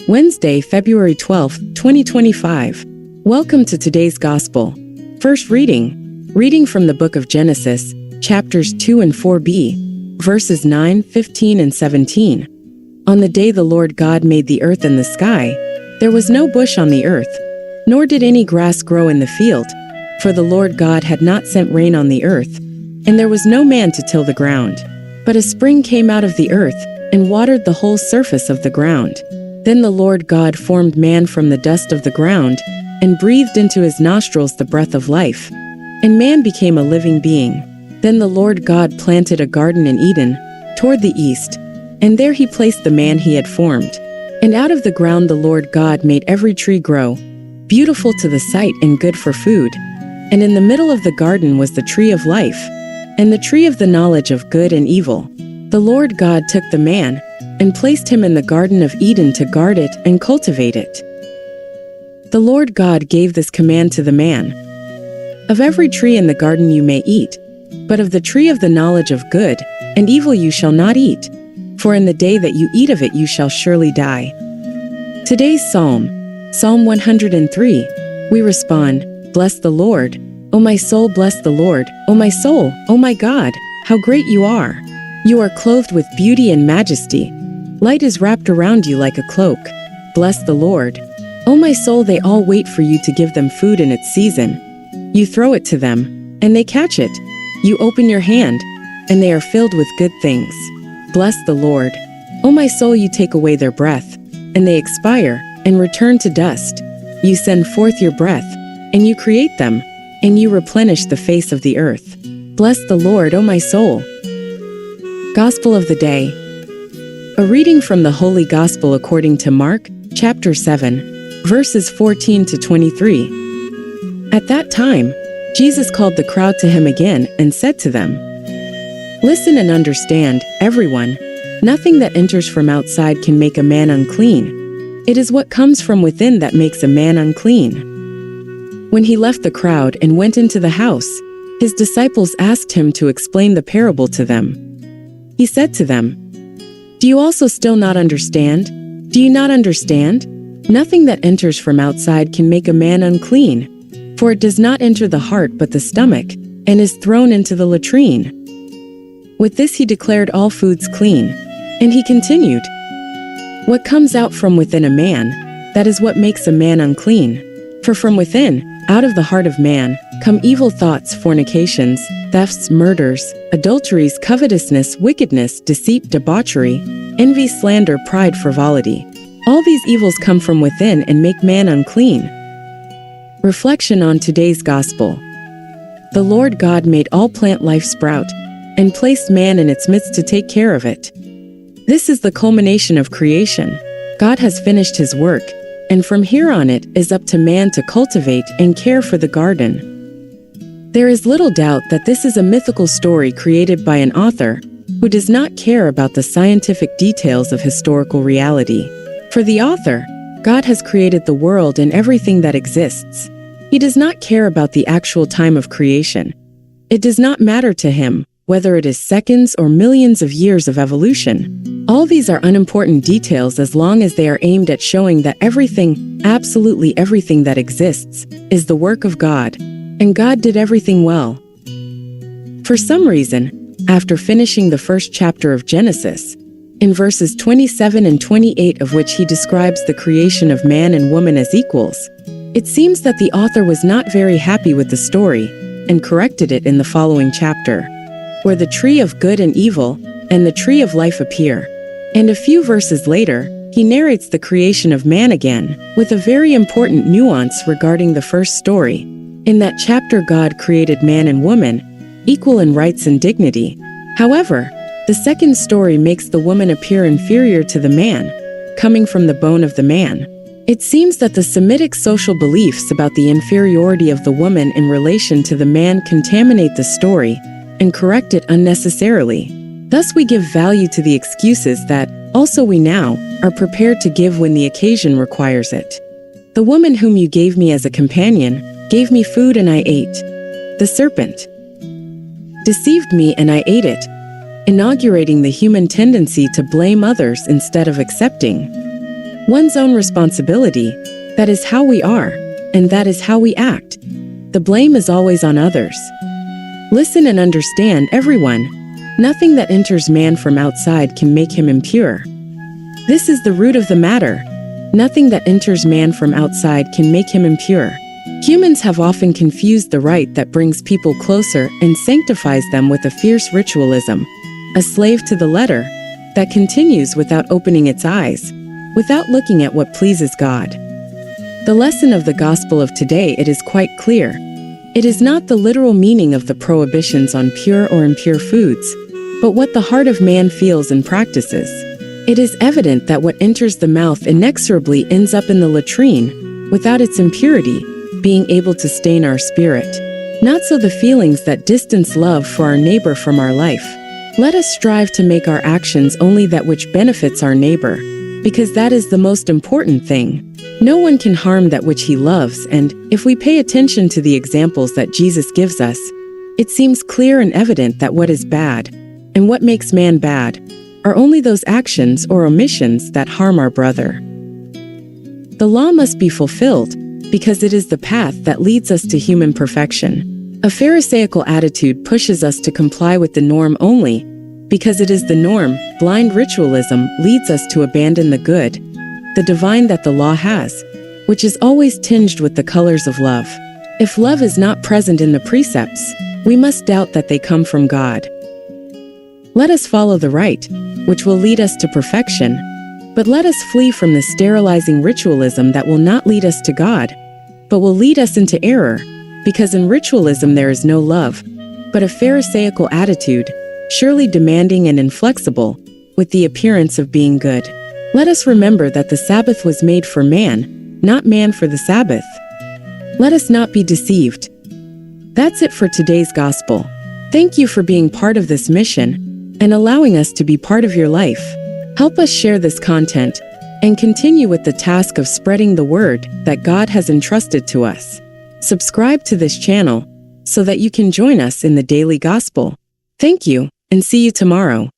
Wednesday, February 12th, 2025. Welcome to today's Gospel. First reading from the book of Genesis, chapters 2 and 4b, verses 9, 15, and 17. On the day the Lord God made the earth and the sky, there was no bush on the earth, nor did any grass grow in the field, for the Lord God had not sent rain on the earth, and there was no man to till the ground. But a spring came out of the earth, and watered the whole surface of the ground. Then the Lord God formed man from the dust of the ground, and breathed into his nostrils the breath of life. And man became a living being. Then the Lord God planted a garden in Eden, toward the east, and there he placed the man he had formed. And out of the ground the Lord God made every tree grow, beautiful to the sight and good for food. And in the middle of the garden was the tree of life, and the tree of the knowledge of good and evil. The Lord God took the man, and placed him in the Garden of Eden to guard it and cultivate it. The Lord God gave this command to the man: Of every tree in the garden you may eat, but of the tree of the knowledge of good and evil you shall not eat, for in the day that you eat of it you shall surely die. Today's Psalm, Psalm 103, we respond, Bless the Lord, O my soul, bless the Lord, O my soul, O my God, how great you are! You are clothed with beauty and majesty. Light is wrapped around you like a cloak. Bless the Lord. O my soul, they all wait for you to give them food in its season. You throw it to them, and they catch it. You open your hand, and they are filled with good things. Bless the Lord. O my soul, you take away their breath, and they expire, and return to dust. You send forth your breath, and you create them, and you replenish the face of the earth. Bless the Lord, O my soul. Gospel of the Day. A reading from the Holy Gospel according to Mark, chapter 7, verses 14 to 23. At that time, Jesus called the crowd to him again and said to them, Listen and understand, everyone. Nothing that enters from outside can make a man unclean. It is what comes from within that makes a man unclean. When he left the crowd and went into the house, his disciples asked him to explain the parable to them. He said to them, Do you also still not understand? Do you not understand? Nothing that enters from outside can make a man unclean, for it does not enter the heart but the stomach, and is thrown into the latrine. With this he declared all foods clean, and he continued, What comes out from within a man, that is what makes a man unclean. For from within, out of the heart of man, come evil thoughts, fornications, thefts, murders, adulteries, covetousness, wickedness, deceit, debauchery, envy, slander, pride, frivolity. All these evils come from within and make man unclean. Reflection on today's Gospel. The Lord God made all plant life sprout, and placed man in its midst to take care of it. This is the culmination of creation. God has finished his work, and from here on it is up to man to cultivate and care for the garden. There is little doubt that this is a mythical story created by an author who does not care about the scientific details of historical reality. For the author, God has created the world and everything that exists. He does not care about the actual time of creation. It does not matter to him whether it is seconds or millions of years of evolution. All these are unimportant details as long as they are aimed at showing that everything, absolutely everything that exists, is the work of God. And God did everything well. For some reason, after finishing the first chapter of Genesis, in verses 27 and 28 of which he describes the creation of man and woman as equals, it seems that the author was not very happy with the story, and corrected it in the following chapter, where the tree of good and evil and the tree of life appear. And a few verses later, he narrates the creation of man again, with a very important nuance regarding the first story. In that chapter, God created man and woman, equal in rights and dignity. However, the second story makes the woman appear inferior to the man, coming from the bone of the man. It seems that the Semitic social beliefs about the inferiority of the woman in relation to the man contaminate the story and correct it unnecessarily. Thus we give value to the excuses that, also we now, are prepared to give when the occasion requires it. The woman whom you gave me as a companion gave me food and I ate. The serpent deceived me and I ate it, inaugurating the human tendency to blame others instead of accepting. one's own responsibility. That is how we are, and that is how we act. The blame is always on others. Listen and understand, everyone. Nothing that enters man from outside can make him impure. This is the root of the matter. Nothing that enters man from outside can make him impure. Humans have often confused the rite that brings people closer and sanctifies them with a fierce ritualism, a slave to the letter, that continues without opening its eyes, without looking at what pleases God. The lesson of the gospel of today, it is quite clear. It is not the literal meaning of the prohibitions on pure or impure foods, but what the heart of man feels and practices. It is evident that what enters the mouth inexorably ends up in the latrine, without its impurity being able to stain our spirit. Not so the feelings that distance love for our neighbor from our life. Let us strive to make our actions only that which benefits our neighbor, because that is the most important thing. No one can harm that which he loves, and if we pay attention to the examples that Jesus gives us, it seems clear and evident that what is bad, and what makes man bad, are only those actions or omissions that harm our brother. The law must be fulfilled, because it is the path that leads us to human perfection. A Pharisaical attitude pushes us to comply with the norm only, because it is the norm. Blind ritualism leads us to abandon the good, the divine that the law has, which is always tinged with the colors of love. If love is not present in the precepts, we must doubt that they come from God. Let us follow the right, which will lead us to perfection, but let us flee from the sterilizing ritualism that will not lead us to God, but will lead us into error, because in ritualism there is no love, but a Pharisaical attitude, surely demanding and inflexible, with the appearance of being good. Let us remember that the Sabbath was made for man, not man for the Sabbath. Let us not be deceived. That's it for today's gospel. Thank you for being part of this mission and allowing us to be part of your life. Help us share this content and continue with the task of spreading the word that God has entrusted to us. Subscribe to this channel so that you can join us in the daily gospel. Thank you, and see you tomorrow.